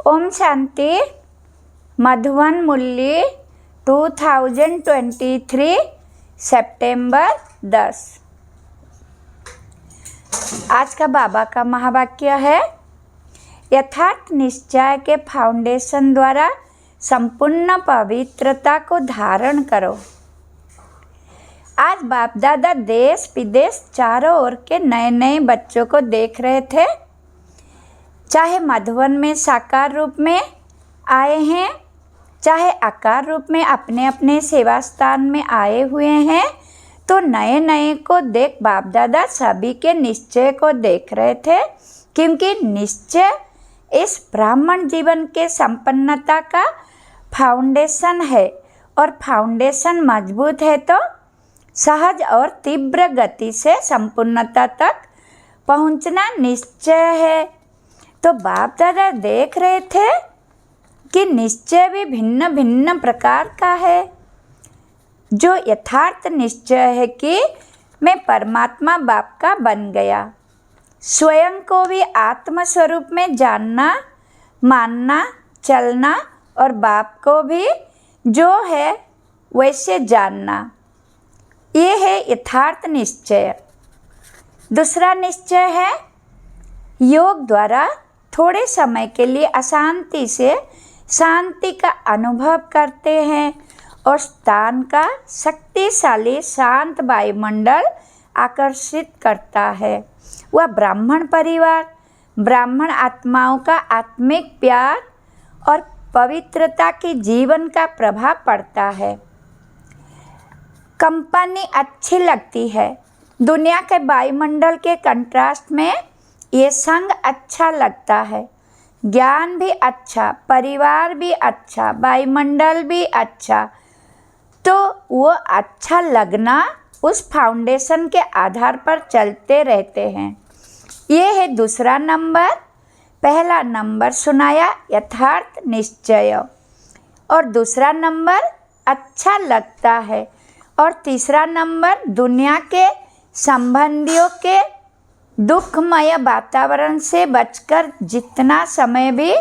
ओम शांति। मधुवन मुरली 2023 सितंबर 10। आज का बाबा का महावाक्य है, यथार्थ निश्चय के फाउंडेशन द्वारा संपूर्ण पवित्रता को धारण करो। आज बाप दादा देश विदेश चारों ओर के नए नए बच्चों को देख रहे थे, चाहे मधुवन में साकार रूप में आए हैं, चाहे आकार रूप में अपने अपने सेवा स्थान में आए हुए हैं। तो नए नए को देख बाप दादा सभी के निश्चय को देख रहे थे, क्योंकि निश्चय इस ब्राह्मण जीवन के संपन्नता का फाउंडेशन है, और फाउंडेशन मजबूत है तो सहज और तीव्र गति से संपूर्णता तक पहुंचना निश्चय है। तो बाप दादा देख रहे थे कि निश्चय भी भिन्न भिन्न प्रकार का है। जो यथार्थ निश्चय है कि मैं परमात्मा बाप का बन गया, स्वयं को भी आत्म स्वरूप में जानना, मानना, चलना, और बाप को भी जो है वैसे जानना, ये है यथार्थ निश्चय। दूसरा निश्चय है, योग द्वारा थोड़े समय के लिए अशांति से शांति का अनुभव करते हैं, और स्थान का शक्तिशाली शांत वायुमंडल आकर्षित करता है। वह ब्राह्मण परिवार, ब्राह्मण आत्माओं का आत्मिक प्यार और पवित्रता के जीवन का प्रभाव पड़ता है। कंपनी अच्छी लगती है, दुनिया के वायुमंडल के कंट्रास्ट में ये संग अच्छा लगता है। ज्ञान भी अच्छा, परिवार भी अच्छा, वायुमंडल भी अच्छा। तो वो अच्छा लगना उस फाउंडेशन के आधार पर चलते रहते हैं। ये है दूसरा नंबर। पहला नंबर सुनाया यथार्थ निश्चय, और दूसरा नंबर अच्छा लगता है, और तीसरा नंबर दुनिया के संबंधियों के दुखमय वातावरण से बचकर जितना समय भी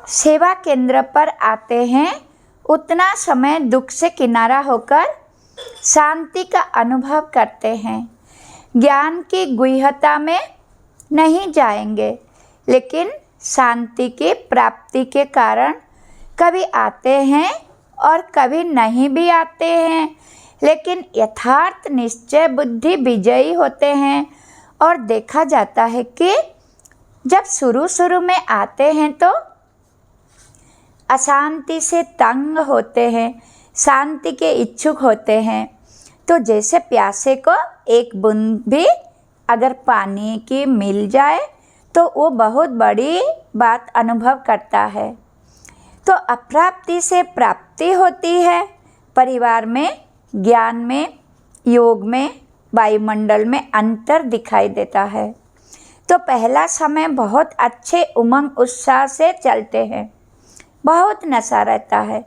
सेवा केंद्र पर आते हैं, उतना समय दुख से किनारा होकर शांति का अनुभव करते हैं। ज्ञान की गुह्यता में नहीं जाएंगे, लेकिन शांति की प्राप्ति के कारण कभी आते हैं और कभी नहीं भी आते हैं, लेकिन यथार्थ निश्चय बुद्धि विजयी होते हैं। और देखा जाता है कि जब शुरू में आते हैं तो अशांति से तंग होते हैं, शांति के इच्छुक होते हैं। तो जैसे प्यासे को एक बूंद भी अगर पानी की मिल जाए तो वो बहुत बड़ी बात अनुभव करता है। तो अप्राप्ति से प्राप्ति होती है। परिवार में, ज्ञान में, योग में, वायुमंडल में अंतर दिखाई देता है। तो पहला समय बहुत अच्छे उमंग उत्साह से चलते हैं, बहुत नशा रहता है,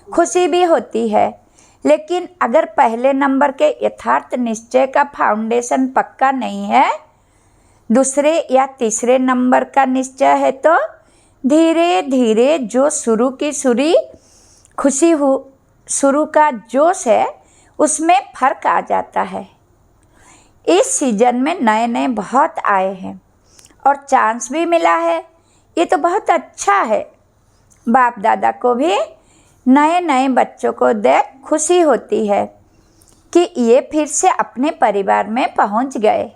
खुशी भी होती है। लेकिन अगर पहले नंबर के यथार्थ निश्चय का फाउंडेशन पक्का नहीं है, दूसरे या तीसरे नंबर का निश्चय है, तो धीरे धीरे जो शुरू की खुशी शुरू का जोश है, उसमें फर्क आ जाता है। इस सीजन में नए नए बहुत आए हैं और चांस भी मिला है, ये तो बहुत अच्छा है। बाप दादा को भी नए नए बच्चों को देख खुशी होती है कि ये फिर से अपने परिवार में पहुंच गए।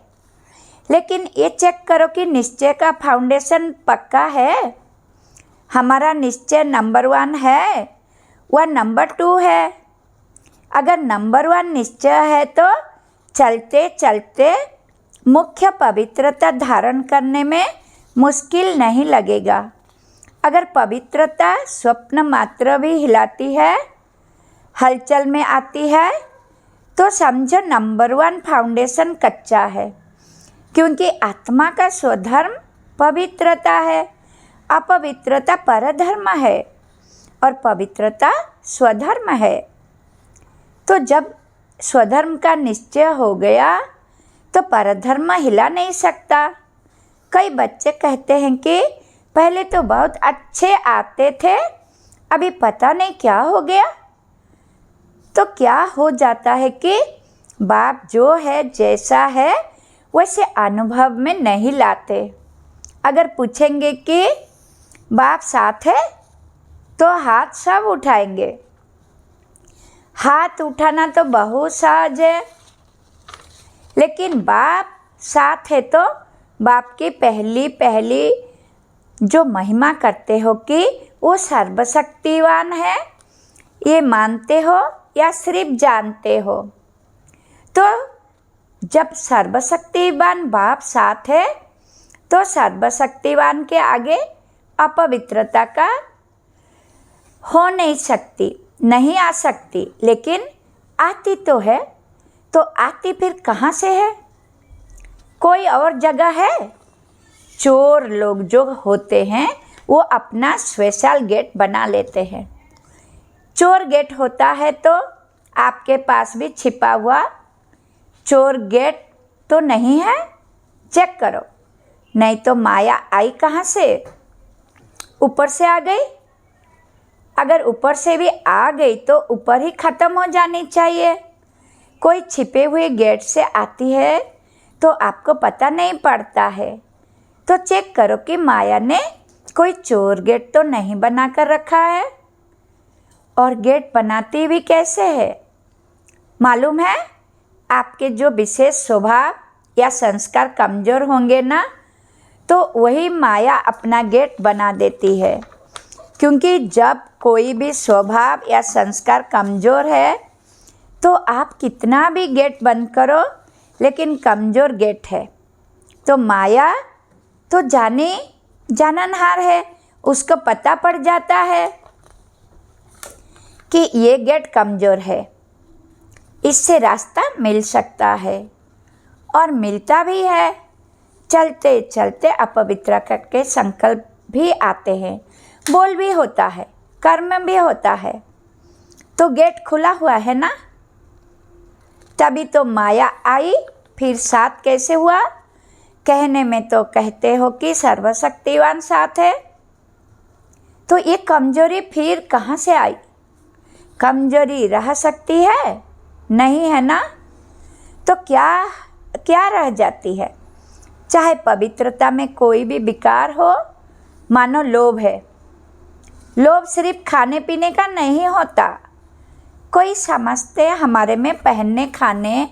लेकिन ये चेक करो कि निश्चय का फाउंडेशन पक्का है। हमारा निश्चय नंबर 1 है, वह नंबर 2 है। अगर नंबर 1 निश्चय है तो चलते चलते मुख्य पवित्रता धारण करने में मुश्किल नहीं लगेगा। अगर पवित्रता स्वप्न मात्र भी हिलाती है, हलचल में आती है, तो समझो नंबर 1 फाउंडेशन कच्चा है, क्योंकि आत्मा का स्वधर्म पवित्रता है, अपवित्रता परधर्म है, और पवित्रता स्वधर्म है। तो जब स्वधर्म का निश्चय हो गया तो परधर्म हिला नहीं सकता। कई बच्चे कहते हैं कि पहले तो बहुत अच्छे आते थे, अभी पता नहीं क्या हो गया। तो क्या हो जाता है कि बाप जो है जैसा है वैसे अनुभव में नहीं लाते। अगर पूछेंगे कि बाप साथ है तो हाथ सब उठाएंगे। हाथ उठाना तो बहुत सहज है, लेकिन बाप साथ है तो बाप की पहली पहली जो महिमा करते हो कि वो सर्वशक्तिवान है, ये मानते हो या सिर्फ जानते हो? तो जब सर्वशक्तिवान बाप साथ है तो सर्वशक्तिवान के आगे अपवित्रता का हो नहीं सकती, नहीं आ सकती, लेकिन आती तो है। तो आती फिर कहाँ से है? कोई और जगह है? चोर लोग जो होते हैं वो अपना स्पेशल गेट बना लेते हैं। चोर गेट होता है तो आपके पास भी छिपा हुआ चोर गेट तो नहीं है? चेक करो। नहीं तो माया आई कहाँ से? ऊपर से आ गई। अगर ऊपर से भी आ गई तो ऊपर ही ख़त्म हो जानी चाहिए। कोई छिपे हुए गेट से आती है तो आपको पता नहीं पड़ता है। तो चेक करो कि माया ने कोई चोर गेट तो नहीं बना कर रखा है। और गेट बनाती भी कैसे है मालूम है? आपके जो विशेष स्वभाव या संस्कार कमज़ोर होंगे ना, तो वही माया अपना गेट बना देती है। क्योंकि जब कोई भी स्वभाव या संस्कार कमज़ोर है तो आप कितना भी गेट बंद करो, लेकिन कमज़ोर गेट है। तो माया तो जाननहार है, उसको पता पड़ जाता है कि ये गेट कमज़ोर है, इससे रास्ता मिल सकता है, और मिलता भी है। चलते चलते अपवित्र करके संकल्प भी आते हैं, बोल भी होता है, कर्म भी होता है। तो गेट खुला हुआ है ना, तभी तो माया आई। फिर साथ कैसे हुआ? कहने में तो कहते हो कि सर्वशक्तिवान साथ है, तो ये कमजोरी फिर कहाँ से आई? कमजोरी रह सकती है? नहीं है ना। तो क्या क्या रह जाती है? चाहे पवित्रता में कोई भी विकार हो, मानो लोभ है। लोभ सिर्फ खाने पीने का नहीं होता। कोई समझते हमारे में पहनने, खाने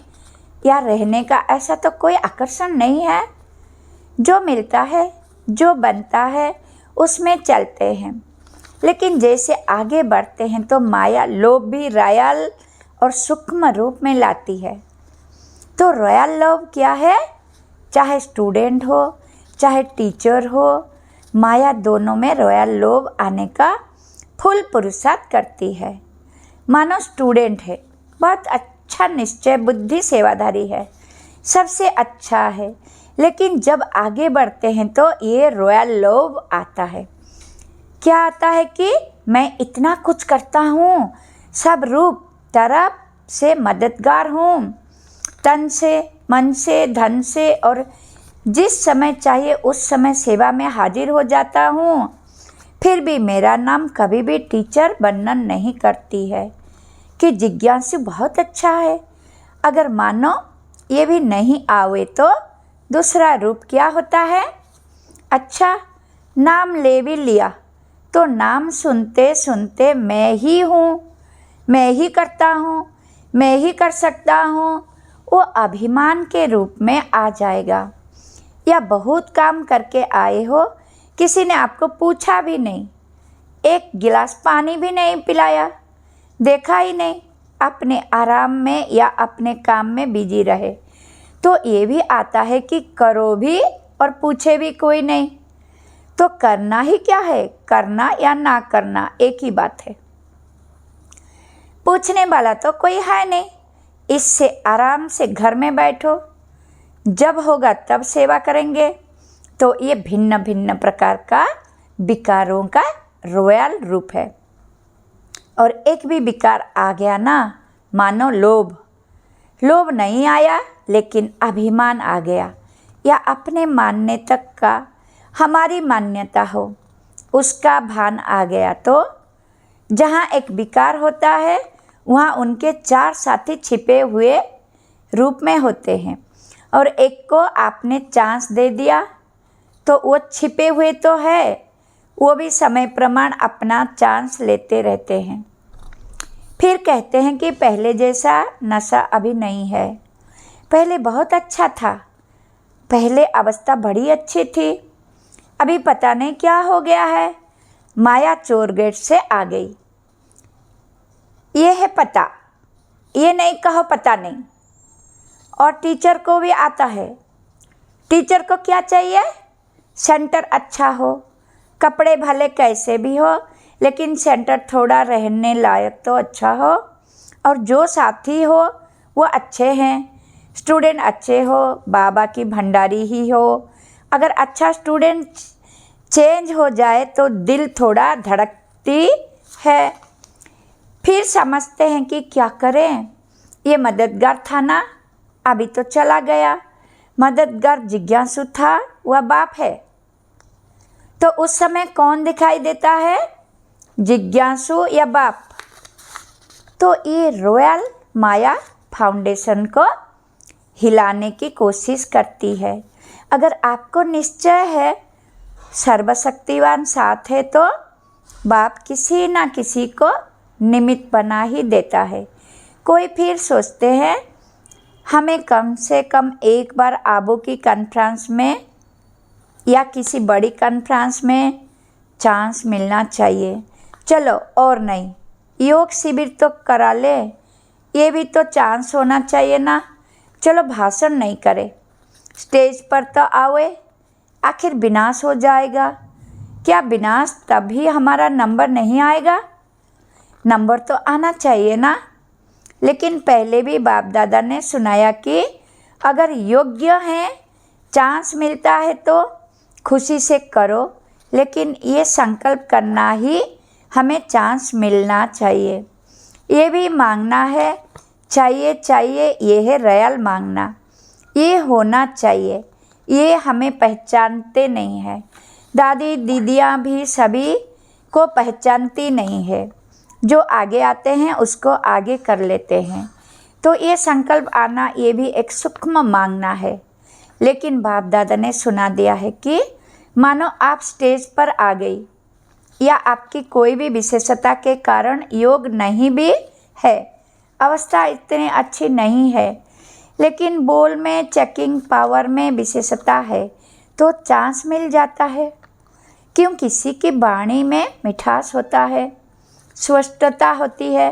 या रहने का ऐसा तो कोई आकर्षण नहीं है। जो मिलता है, जो बनता है, उसमें चलते हैं। लेकिन जैसे आगे बढ़ते हैं तो माया लोभ भी रॉयल और सूक्ष्म रूप में लाती है। तो रॉयल लोभ क्या है? चाहे स्टूडेंट हो, चाहे टीचर हो, माया दोनों में रॉयल लोभ आने का फुल पुरुषार्थ करती है। मानो स्टूडेंट है, बहुत अच्छा निश्चय बुद्धि सेवाधारी है, सबसे अच्छा है, लेकिन जब आगे बढ़ते हैं तो ये रॉयल लोभ आता है। क्या आता है कि मैं इतना कुछ करता हूँ, सब रूप तरफ से मददगार हूँ, तन से, मन से, धन से, और जिस समय चाहिए उस समय सेवा में हाजिर हो जाता हूँ। फिर भी मेरा नाम कभी भी टीचर वर्णन नहीं करती है कि जिज्ञासु बहुत अच्छा है। अगर मानो ये भी नहीं आवे तो दूसरा रूप क्या होता है? अच्छा, नाम ले भी लिया तो नाम सुनते सुनते मैं ही हूँ, मैं ही करता हूँ, मैं ही कर सकता हूँ, वो अभिमान के रूप में आ जाएगा। या बहुत काम करके आए हो, किसी ने आपको पूछा भी नहीं, एक गिलास पानी भी नहीं पिलाया, देखा ही नहीं, अपने आराम में या अपने काम में बिजी रहे, तो ये भी आता है कि करो भी और पूछे भी कोई नहीं। तो करना ही क्या है? करना या ना करना एक ही बात है। पूछने वाला तो कोई है नहीं, इससे आराम से घर में बैठो, जब होगा तब सेवा करेंगे। तो ये भिन्न भिन्न प्रकार का विकारों का रॉयल रूप है। और एक भी विकार आ गया ना, मानो लोभ, लोभ नहीं आया लेकिन अभिमान आ गया, या अपने मानने तक का हमारी मान्यता हो, उसका भान आ गया तो जहाँ एक विकार होता है वहाँ उनके 4 साथी छिपे हुए रूप में होते हैं, और एक को आपने चांस दे दिया तो वो छिपे हुए तो है, वो भी समय प्रमाण अपना चांस लेते रहते हैं। फिर कहते हैं कि पहले जैसा नशा अभी नहीं है, पहले बहुत अच्छा था, पहले अवस्था बड़ी अच्छी थी, अभी पता नहीं क्या हो गया है, माया चोर गेट से आ गई। ये है पता, ये नहीं कहो पता नहीं। और टीचर को भी आता है। टीचर को क्या चाहिए? सेंटर अच्छा हो, कपड़े भले कैसे भी हो, लेकिन सेंटर थोड़ा रहने लायक तो अच्छा हो, और जो साथी हो वो अच्छे हैं, स्टूडेंट अच्छे हो, बाबा की भंडारी ही हो। अगर अच्छा स्टूडेंट चेंज हो जाए तो दिल थोड़ा धड़कती है। फिर समझते हैं कि क्या करें, ये मददगार था ना, अभी तो चला गया। मददगार जिज्ञासु था, वह बाप है। तो उस समय कौन दिखाई देता है, जिज्ञासु या बाप? तो ये रॉयल माया फाउंडेशन को हिलाने की कोशिश करती है। अगर आपको निश्चय है सर्वशक्तिवान साथ है तो बाप किसी ना किसी को निमित्त बना ही देता है। कोई फिर सोचते हैं हमें कम से कम एक बार आबू की कॉन्फ्रेंस में या किसी बड़ी कॉन्फ्रेंस में चांस मिलना चाहिए। चलो और नहीं, योग शिविर तो करा ले, ये भी तो चांस होना चाहिए ना। चलो भाषण नहीं करे, स्टेज पर तो आवे, आखिर विनाश हो जाएगा। क्या विनाश तभी हमारा नंबर नहीं आएगा? नंबर तो आना चाहिए ना। लेकिन पहले भी बाप दादा ने सुनाया कि अगर योग्य हैं, चांस मिलता है तो खुशी से करो, लेकिन ये संकल्प करना ही हमें चांस मिलना चाहिए। ये भी मांगना है, चाहिए चाहिए, ये है रॉयल मांगना, ये होना चाहिए। ये हमें पहचानते नहीं है, दादी दीदियाँ भी सभी को पहचानती नहीं है, जो आगे आते हैं उसको आगे कर लेते हैं। तो ये संकल्प आना, ये भी एक सूक्ष्म मांगना है। लेकिन बाप दादा ने सुना दिया है कि मानो आप स्टेज पर आ गई या आपकी कोई भी विशेषता के कारण योग नहीं भी है, अवस्था इतनी अच्छी नहीं है, लेकिन बोल में, चेकिंग पावर में विशेषता है तो चांस मिल जाता है। क्यों? किसी की वाणी में मिठास होता है, स्पष्टता होती है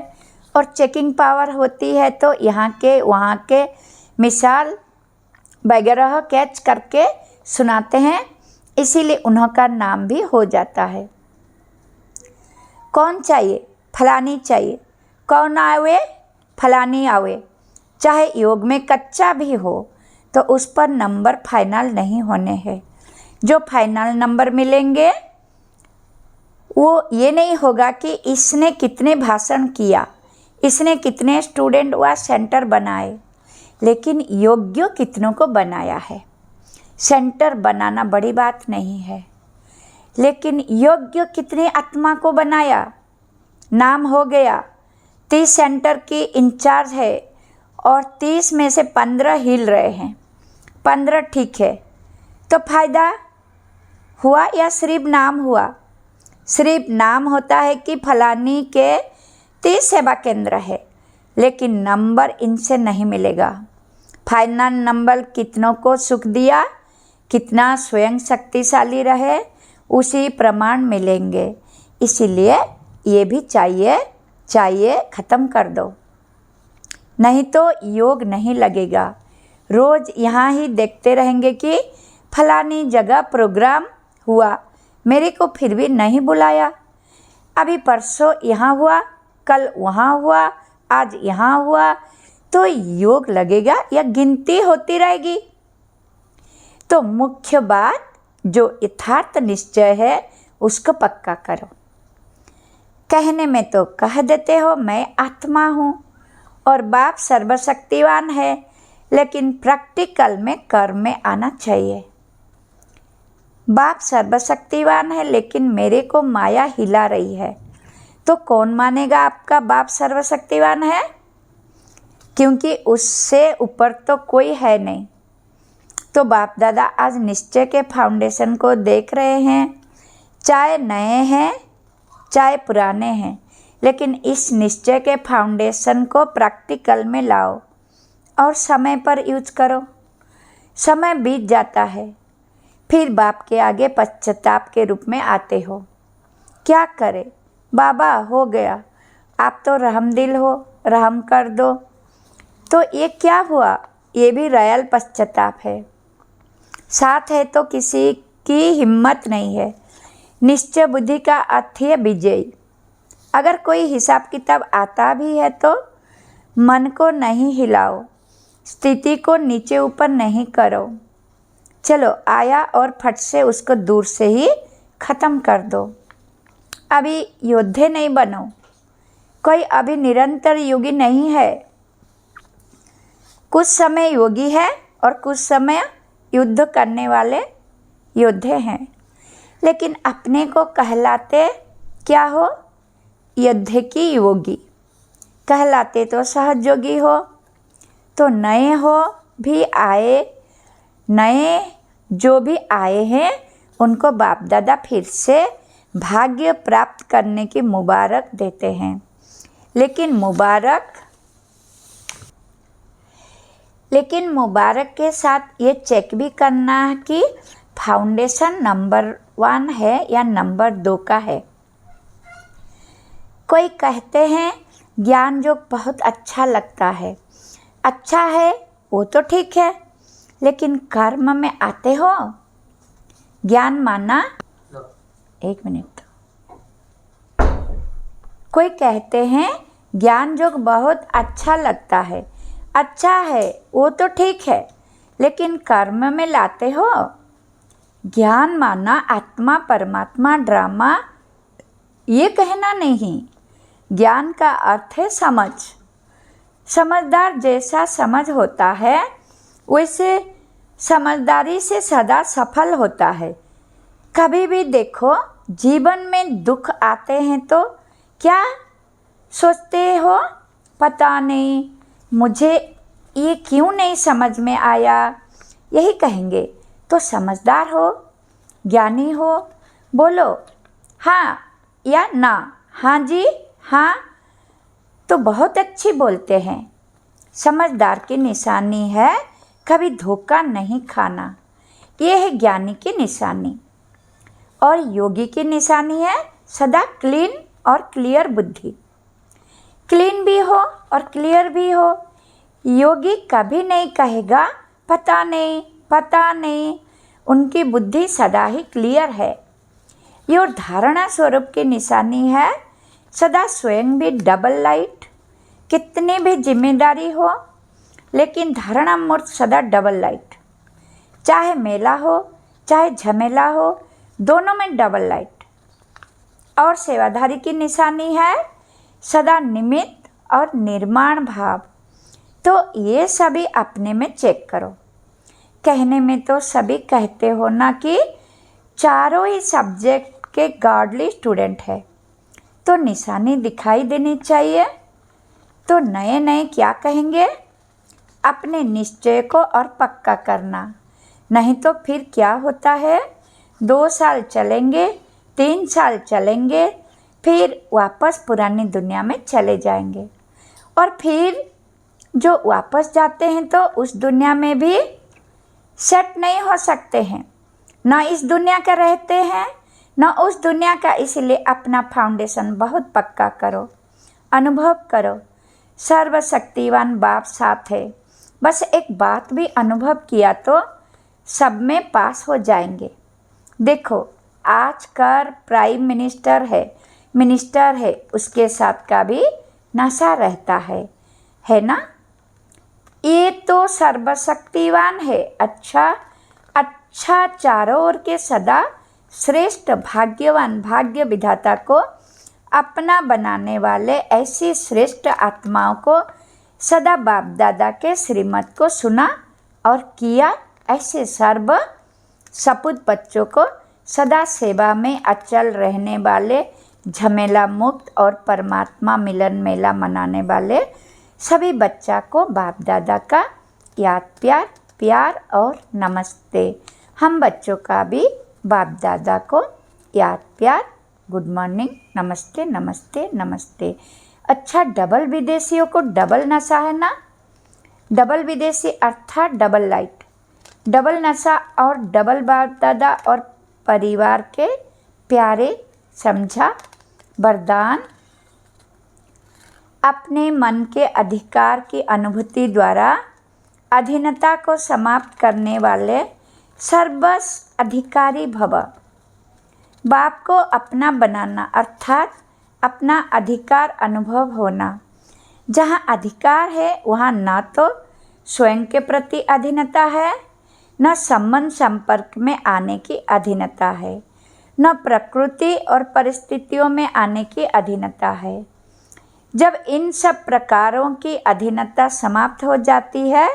और चेकिंग पावर होती है, तो यहाँ के वहाँ के मिसाल वगैरह कैच करके सुनाते हैं, इसीलिए उनका नाम भी हो जाता है। कौन चाहिए? फलानी चाहिए। कौन आवे? फलानी आवे। चाहे योग में कच्चा भी हो तो उस पर नंबर फाइनल नहीं होने हैं। जो फाइनल नंबर मिलेंगे वो ये नहीं होगा कि इसने कितने भाषण किया, इसने कितने स्टूडेंट व सेंटर बनाए, लेकिन योग्य कितनों को बनाया है। सेंटर बनाना बड़ी बात नहीं है, लेकिन योग्य कितने आत्मा को बनाया। नाम हो गया, 30 सेंटर की इंचार्ज है और 30 में से 15 हिल रहे हैं, 15 ठीक है, तो फायदा हुआ या सिर्फ नाम हुआ? सिर्फ नाम होता है कि फलानी के 30 सेवा केंद्र है, लेकिन नंबर इनसे नहीं मिलेगा। फाइनल नंबर कितनों को सुख दिया, कितना स्वयं शक्तिशाली रहे, उसी प्रमाण मिलेंगे। इसीलिए ये भी चाहिए ख़त्म कर दो, नहीं तो योग नहीं लगेगा। रोज़ यहाँ ही देखते रहेंगे कि फलानी जगह प्रोग्राम हुआ, मेरे को फिर भी नहीं बुलाया। अभी परसों यहाँ हुआ, कल वहाँ हुआ, आज यहाँ हुआ, तो योग लगेगा या गिनती होती रहेगी? तो मुख्य बात जो यथार्थ निश्चय है उसको पक्का करो। कहने में तो कह देते हो मैं आत्मा हूँ और बाप सर्वशक्तिवान है, लेकिन प्रैक्टिकल में कर्म में आना चाहिए। बाप सर्वशक्तिवान है लेकिन मेरे को माया हिला रही है, तो कौन मानेगा आपका बाप सर्वशक्तिवान है? क्योंकि उससे ऊपर तो कोई है नहीं। तो बाप दादा आज निश्चय के फाउंडेशन को देख रहे हैं, चाहे नए हैं चाहे पुराने हैं, लेकिन इस निश्चय के फाउंडेशन को प्रैक्टिकल में लाओ और समय पर यूज करो। समय बीत जाता है, फिर बाप के आगे पश्चाताप के रूप में आते हो। क्या करे बाबा, हो गया, आप तो रहमदिल हो, रहम कर दो। तो ये क्या हुआ? ये भी रॉयल पश्चाताप है। साथ है तो किसी की हिम्मत नहीं है। निश्चय बुद्धि का अर्थ है विजयी। अगर कोई हिसाब किताब आता भी है तो मन को नहीं हिलाओ, स्थिति को नीचे ऊपर नहीं करो। चलो आया और फट से उसको दूर से ही ख़त्म कर दो। अभी योद्धे नहीं बनो, कोई अभी निरंतर योगी नहीं है। कुछ समय योगी है और कुछ समय युद्ध करने वाले योद्धे हैं, लेकिन अपने को कहलाते क्या हो? युद्ध की योगी कहलाते तो सहज योगी हो। तो नए हो भी आए, नए जो भी आए हैं उनको बाप दादा फिर से भाग्य प्राप्त करने की मुबारक देते हैं। लेकिन मुबारक के साथ ये चेक भी करना है कि फाउंडेशन नंबर 1 है या नंबर 2 का है। कोई कहते हैं ज्ञान जो बहुत अच्छा लगता है, अच्छा है वो तो ठीक है, लेकिन कर्म में आते हो। ज्ञान माना, एक मिनट। कोई कहते हैं ज्ञान जो बहुत अच्छा लगता है, अच्छा है वो तो ठीक है, लेकिन कर्म में लाते हो। ज्ञान माना आत्मा परमात्मा ड्रामा, ये कहना नहीं। ज्ञान का अर्थ है समझ। समझदार जैसा समझ होता है वैसे समझदारी से सदा सफल होता है। कभी भी देखो जीवन में दुख आते हैं तो क्या सोचते हो? पता नहीं मुझे ये क्यों नहीं समझ में आया, यही कहेंगे। तो समझदार हो, ज्ञानी हो, बोलो हाँ या ना, हाँ जी हाँ, तो बहुत अच्छी बोलते हैं। समझदार की निशानी है कभी धोखा नहीं खाना, ये है ज्ञानी की निशानी। और योगी की निशानी है सदा क्लीन और क्लियर बुद्धि। क्लीन भी हो और क्लियर भी हो। योगी कभी नहीं कहेगा पता नहीं पता नहीं, उनकी बुद्धि सदा ही क्लियर है। ये धारणा स्वरूप की निशानी है सदा स्वयं भी डबल लाइट। कितनी भी जिम्मेदारी हो लेकिन धारणा मूर्त सदा डबल लाइट। चाहे मेला हो चाहे झमेला हो, दोनों में डबल लाइट। और सेवाधारी की निशानी है सदा निमित्त और निर्माण भाव। तो ये सभी अपने में चेक करो। कहने में तो सभी कहते हो ना कि चारों ही सब्जेक्ट के गॉडली स्टूडेंट है, तो निशानी दिखाई देनी चाहिए। तो नए नए क्या कहेंगे? अपने निश्चय को और पक्का करना, नहीं तो फिर क्या होता है 2 साल चलेंगे, 3 साल चलेंगे, फिर वापस पुरानी दुनिया में चले जाएंगे। और फिर जो वापस जाते हैं तो उस दुनिया में भी सेट नहीं हो सकते हैं, ना इस दुनिया का रहते हैं ना उस दुनिया का। इसलिए अपना फाउंडेशन बहुत पक्का करो, अनुभव करो सर्वशक्तिवान बाप साथ है। बस एक बात भी अनुभव किया तो सब में पास हो जाएंगे। देखो आज कर प्राइम मिनिस्टर है, उसके साथ का भी नशा रहता है ना। ये तो सर्वशक्तिवान है। अच्छा चारों ओर के सदा श्रेष्ठ भाग्यवान भाग्य विधाता को अपना बनाने वाले ऐसी श्रेष्ठ आत्माओं को सदा बाप दादा के श्रीमत को सुना और किया। ऐसे सर्व सपूत बच्चों को सदा सेवा में अचल रहने वाले, झमेला मुक्त और परमात्मा मिलन मेला मनाने वाले सभी बच्चा को बाप दादा का याद प्यार और नमस्ते। हम बच्चों का भी बाप दादा को याद प्यार, गुड मॉर्निंग, नमस्ते नमस्ते नमस्ते। अच्छा, डबल विदेशियों को डबल नशा है ना। डबल विदेशी अर्थात डबल लाइट, डबल नशा और डबल बाप दादा और परिवार के प्यारे समझा वरदान। अपने मन के अधिकार की अनुभूति द्वारा अधीनता को समाप्त करने वाले सर्वस अधिकारी भव। बाप को अपना बनाना अर्थात अपना अधिकार अनुभव होना। जहाँ अधिकार है वहाँ न तो स्वयं के प्रति अधीनता है, न संबंध संपर्क में आने की अधीनता है, न प्रकृति और परिस्थितियों में आने की अधीनता है। जब इन सब प्रकारों की अधीनता समाप्त हो जाती है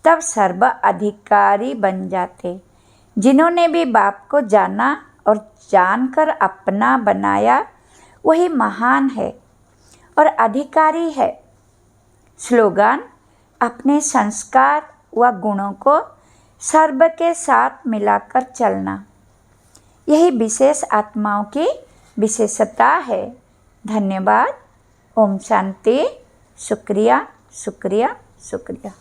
तब सर्व अधिकारी बन जाते। जिन्होंने भी बाप को जाना और जानकर अपना बनाया वही महान है और अधिकारी है। स्लोगन: अपने संस्कार व गुणों को सर्व के साथ मिलाकर चलना, यही विशेष आत्माओं की विशेषता है। धन्यवाद। ओम शांति। शुक्रिया शुक्रिया शुक्रिया।